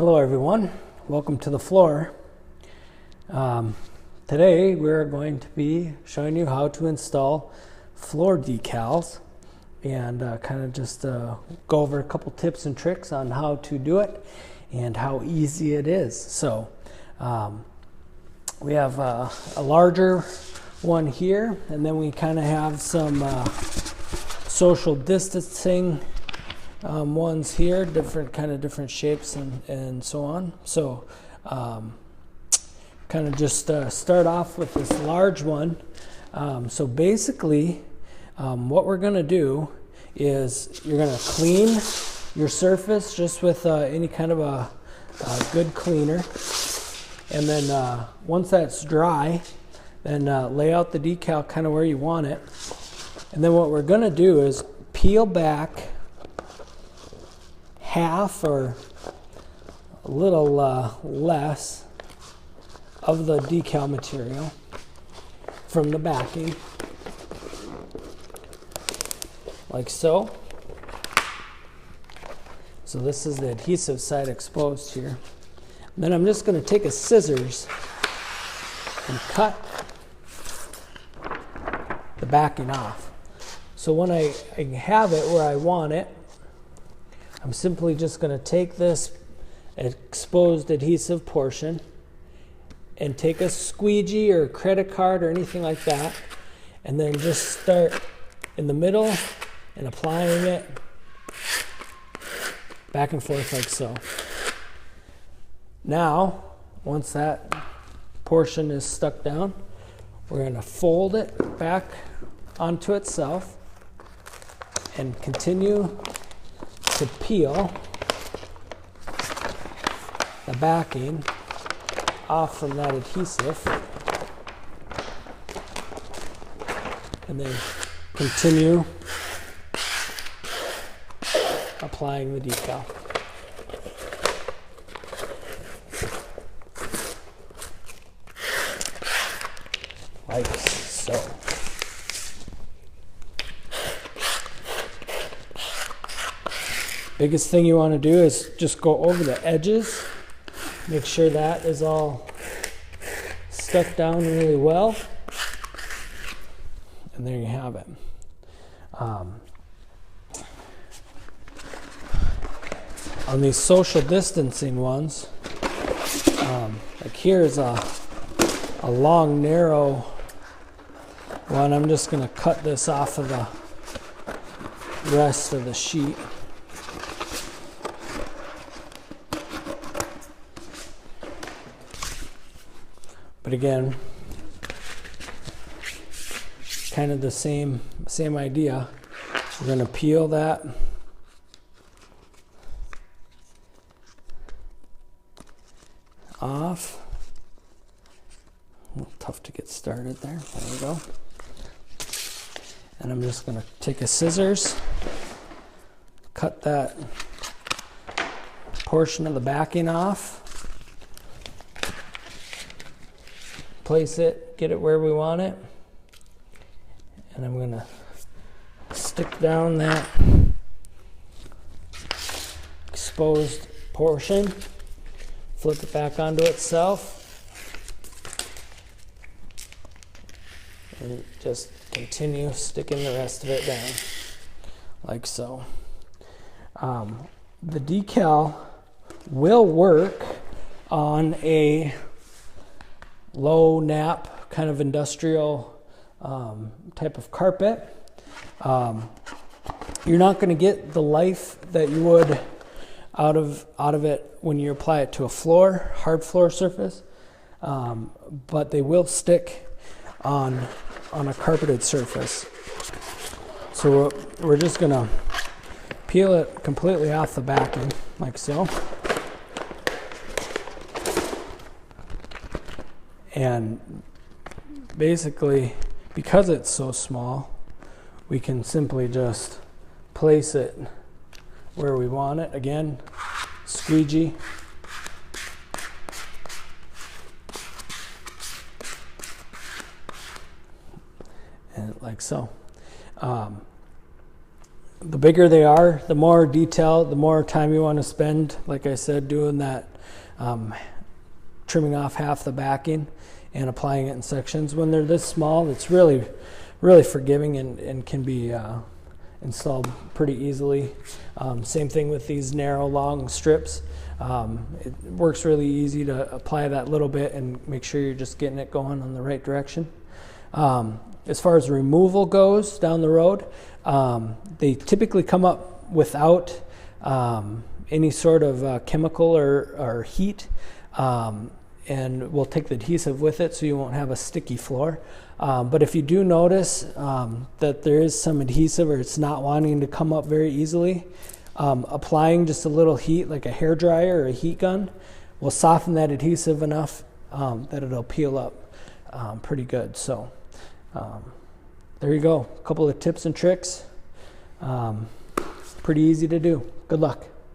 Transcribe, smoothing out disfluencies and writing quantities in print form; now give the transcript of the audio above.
Hello everyone, welcome to the floor. Today we're going to be showing you how to install floor decals and kind of just go over a couple tips and tricks on how to do it and how easy it is. So we have a larger one here, and then we kind of have some social distancing ones here, different shapes and so on. So kind of just start off with this large one. So basically what we're going to do is you're going to clean your surface just with any kind of a good cleaner, and then once that's dry, then lay out the decal kind of where you want it. And then what we're going to do is peel back half or a little less of the decal material from the backing, like so. So this is the adhesive side exposed here. And then I'm just going to take a scissors and cut the backing off. So when I have it where I want it, I'm simply just going to take this exposed adhesive portion and take a squeegee or a credit card or anything like that, and then just start in the middle and applying it back and forth like so. Now, once that portion is stuck down, we're going to fold it back onto itself and continue to peel the backing off from that adhesive, and then continue applying the decal. Like so. Biggest thing you want to do is just go over the edges. Make sure that is all stuck down really well. And there you have it. On these social distancing ones, like here's a long, narrow one. I'm just going to cut this off of the rest of the sheet. But again, kind of the same idea. We're going to peel that off. A little tough to get started there. There we go. And I'm just going to take a scissors, cut that portion of the backing off. Place it, get it where we want it, and I'm going to stick down that exposed portion, flip it back onto itself, and just continue sticking the rest of it down, like so. The decal will work on a low nap kind of industrial type of carpet. You're not going to get the life that you would out of it when you apply it to a floor, hard floor surface, but they will stick on a carpeted surface. So we're just going to peel it completely off the backing like so. And basically, because it's so small, we can simply just place it where we want it. Again, squeegee. And like so. the bigger they are, the more detail, the more time you want to spend, like I said, doing that, trimming off half the backing and applying it in sections. When they're this small, it's really forgiving and can be installed pretty easily. Same thing with these narrow, long strips. It works really easy to apply that little bit and make sure you're just getting it going on the right direction. As far as removal goes down the road, they typically come up without any sort of chemical or heat, and we'll take the adhesive with it so you won't have a sticky floor. But if you do notice that there is some adhesive or it's not wanting to come up very easily, applying just a little heat like a hair dryer or a heat gun will soften that adhesive enough that it'll peel up pretty good. So there you go, a couple of tips and tricks. Pretty easy to do. Good luck.